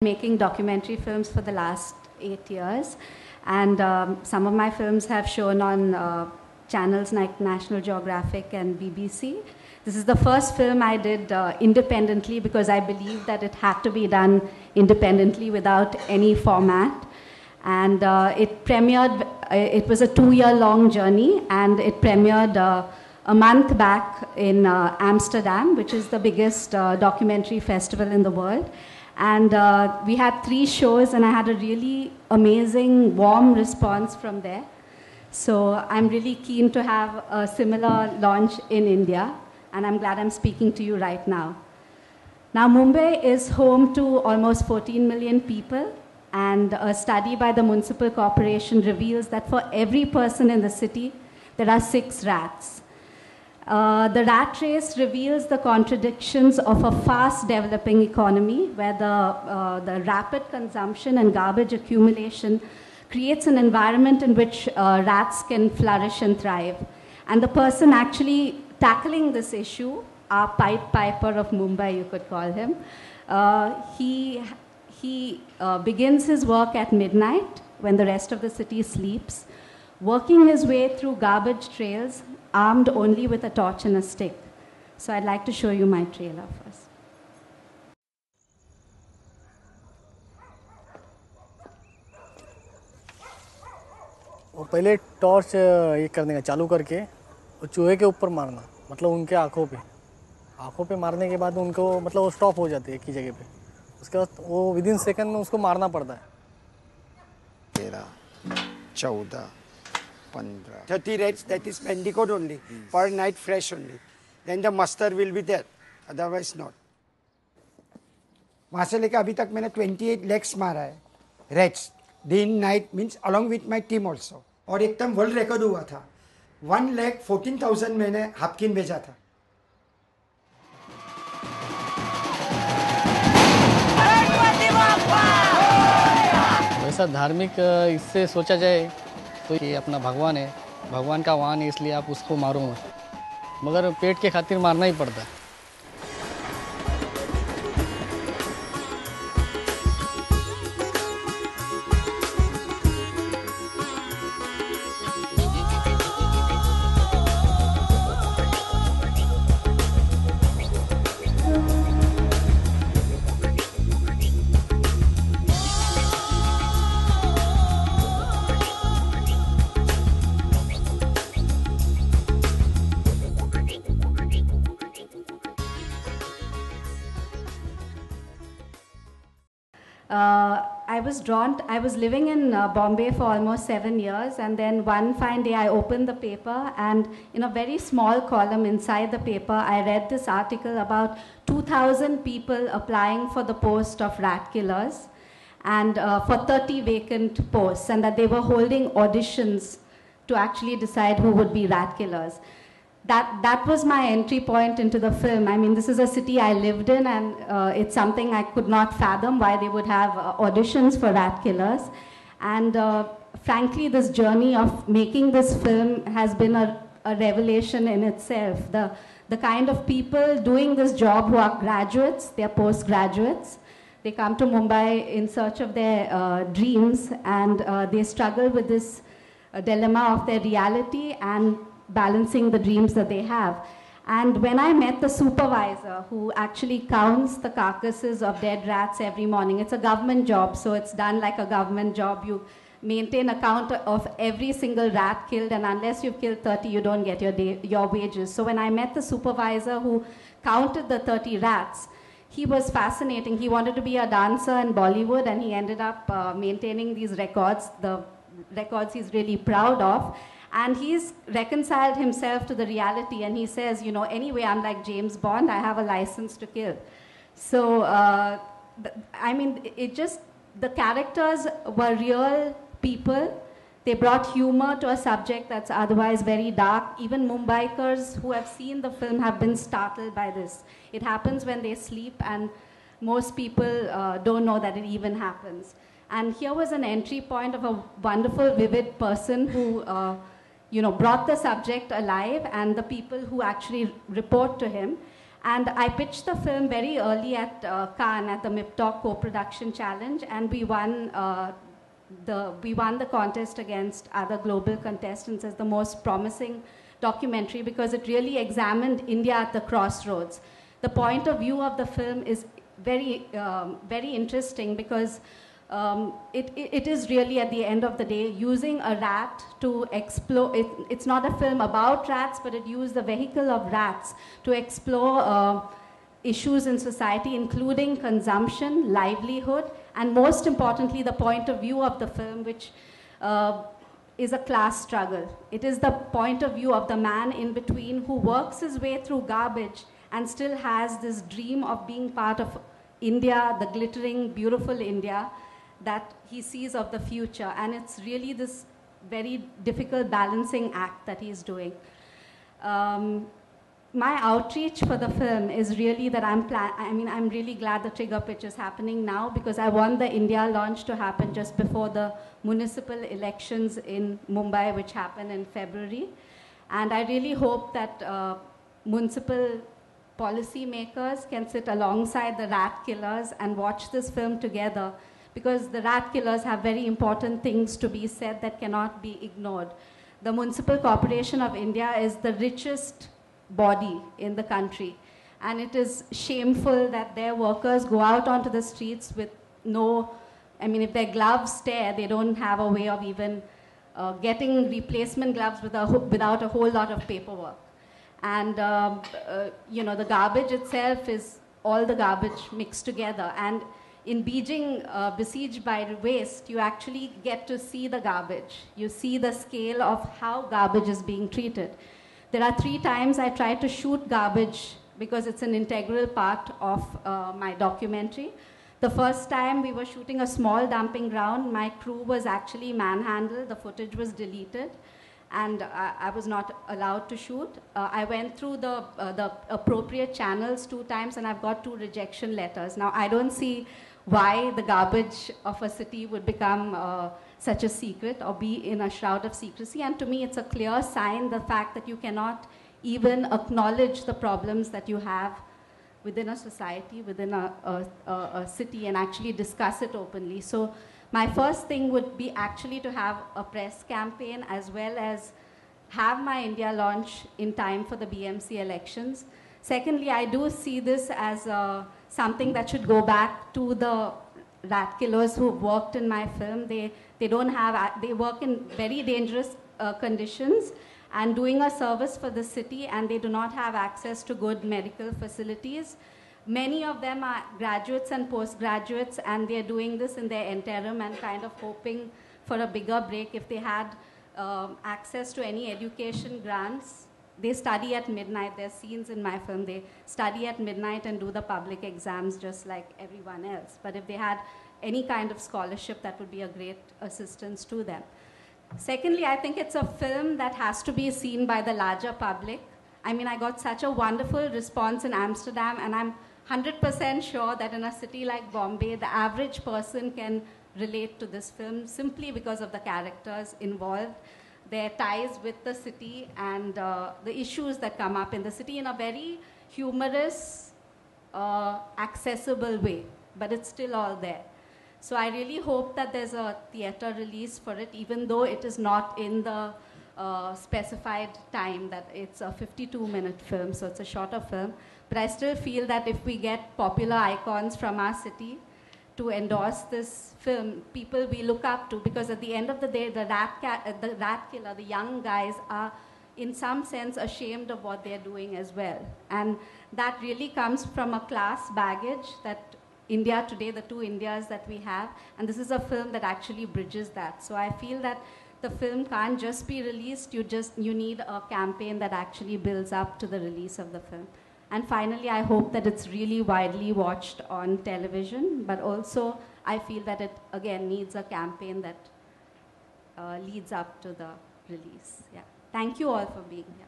Making documentary films for the last 8 years, and some of my films have shown on channels like National Geographic and BBC. This is the first film I did independently because I believed that it had to be done independently without any format. And it premiered, it was a 2-year-long journey, and it premiered a month back in Amsterdam, which is the biggest documentary festival in the world. And we had 3 shows, and I had a really amazing, warm response from there. So I'm really keen to have a similar launch in India, and I'm glad I'm speaking to you right now. Now, Mumbai is home to almost 14 million people, and a study by the Municipal Corporation reveals that for every person in the city, there are 6 rats. The rat race reveals the contradictions of a fast developing economy where the rapid consumption and garbage accumulation creates an environment in which rats can flourish and thrive. And the person actually tackling this issue, our Pied Piper of Mumbai, you could call him, he begins his work at midnight when the rest of the city sleeps, working his way through garbage trails, armed only with a torch and a stick. So I'd like to show you my trailer first. वो पहले torch ये करने का चालू करके वो चूहे के ऊपर मारना, मतलब उनके आँखों पे मारने के बाद उनको मतलब वो स्टॉप हो जाते हैं एक ही जगह पे. उसके बाद वो विदिन सेकंड में उसको मारना पड़ता है. 13, 14, 15. 30 rats, that is bandicoot only. Per night fresh only. Then the muster will be there. Otherwise not. वहाँ से लेकर अभी तक मैंने 28 lakhs मारा है. Rats. Day and night means along with my team also. और एकदम वर्ल्ड रिकॉर्ड हुआ था. 1,14,000 मैंने हापकिन भेजा था. वैसा धार्मिक इससे सोचा जाए तो ये अपना भगवान है, भगवान का वाहन है, इसलिए आप उसको मारो मत, मगर पेट के खातिर मारना ही पड़ता है. I was living in Bombay for almost 7 years, and then one fine day I opened the paper, and in a very small column inside the paper, I read this article about 2,000 people applying for the post of rat killers, and for 30 vacant posts, and that they were holding auditions to actually decide who would be rat killers. That was my entry point into the film. I mean, this is a city I lived in, and it's something I could not fathom why they would have auditions for rat killers. And frankly, this journey of making this film has been a revelation in itself. The kind of people doing this job who are graduates, they're postgraduates. They come to Mumbai in search of their dreams, and they struggle with this dilemma of their reality and balancing the dreams that they have. And when I met the supervisor who actually counts the carcasses of dead rats every morning, it's a government job, so it's done like a government job. You maintain a count of every single rat killed, and unless you've killed 30, you don't get your wages. So when I met the supervisor who counted the 30 rats, he was fascinating. He wanted to be a dancer in Bollywood, and he ended up maintaining these records, the records he's really proud of. And he's reconciled himself to the reality, and he says, you know, anyway, I'm like James Bond, I have a license to kill. So, I mean, the characters were real people. They brought humor to a subject that's otherwise very dark. Even Mumbaikars who have seen the film have been startled by this. It happens when they sleep, and most people don't know that it even happens. And here was an entry point of a wonderful, vivid person who brought the subject alive, and the people who actually report to him. And I pitched the film very early at Cannes at the MIPTOC co-production challenge, and we won the contest against other global contestants as the most promising documentary because it really examined India at the crossroads. The point of view of the film is very interesting because it is really at the end of the day using a rat to explore. It's not a film about rats, but it used the vehicle of rats to explore issues in society, including consumption, livelihood, and most importantly, the point of view of the film, which is a class struggle. It is the point of view of the man in between who works his way through garbage and still has this dream of being part of India, the glittering, beautiful India that he sees of the future. And it's really this very difficult balancing act that he's doing. My outreach for the film is really that I'm really glad the trigger pitch is happening now because I want the India launch to happen just before the municipal elections in Mumbai, which happen in February. And I really hope that municipal policy makers can sit alongside the rat killers and watch this film together because the rat killers have very important things to be said that cannot be ignored. The Municipal Corporation of India is the richest body in the country, and it is shameful that their workers go out onto the streets with if their gloves tear, they don't have a way of even getting replacement gloves without a whole lot of paperwork. And the garbage itself is all the garbage mixed together, and in Beijing, besieged by waste, you actually get to see the garbage. You see the scale of how garbage is being treated. There are 3 times I tried to shoot garbage because it's an integral part of my documentary. The first time we were shooting a small dumping ground, my crew was actually manhandled, the footage was deleted, and I was not allowed to shoot. I went through the appropriate channels 2 times and I've got 2 rejection letters. Now I don't see why the garbage of a city would become such a secret or be in a shroud of secrecy. And to me, it's a clear sign, the fact that you cannot even acknowledge the problems that you have within a society, within a city, and actually discuss it openly. So my first thing would be actually to have a press campaign as well as have my India launch in time for the BMC elections. Secondly, I do see this as something that should go back to the rat killers who worked in my film. They work in very dangerous conditions and doing a service for the city, and they do not have access to good medical facilities. Many of them are graduates and postgraduates, and they're doing this in their interim and kind of hoping for a bigger break. If they had access to any education grants, they study at midnight. There's scenes in my film. They study at midnight and do the public exams just like everyone else. But if they had any kind of scholarship, that would be a great assistance to them. Secondly, I think it's a film that has to be seen by the larger public. I got such a wonderful response in Amsterdam, and I'm 100% sure that in a city like Bombay, the average person can relate to this film simply because of the characters involved, their ties with the city, and the issues that come up in the city in a very humorous, accessible way, but it's still all there. So I really hope that there's a theater release for it, even though it is not in the specified time, that it's a 52-minute film, so it's a shorter film. But I still feel that if we get popular icons from our city to endorse this film, people we look up to, because at the end of the day, the rat killer, the young guys are in some sense ashamed of what they're doing as well. And that really comes from a class baggage that India today, the 2 Indias that we have, and this is a film that actually bridges that. So I feel that the film can't just be released, you need a campaign that actually builds up to the release of the film. And finally, I hope that it's really widely watched on television, but also I feel that it, again, needs a campaign that leads up to the release. Yeah. Thank you all for being here.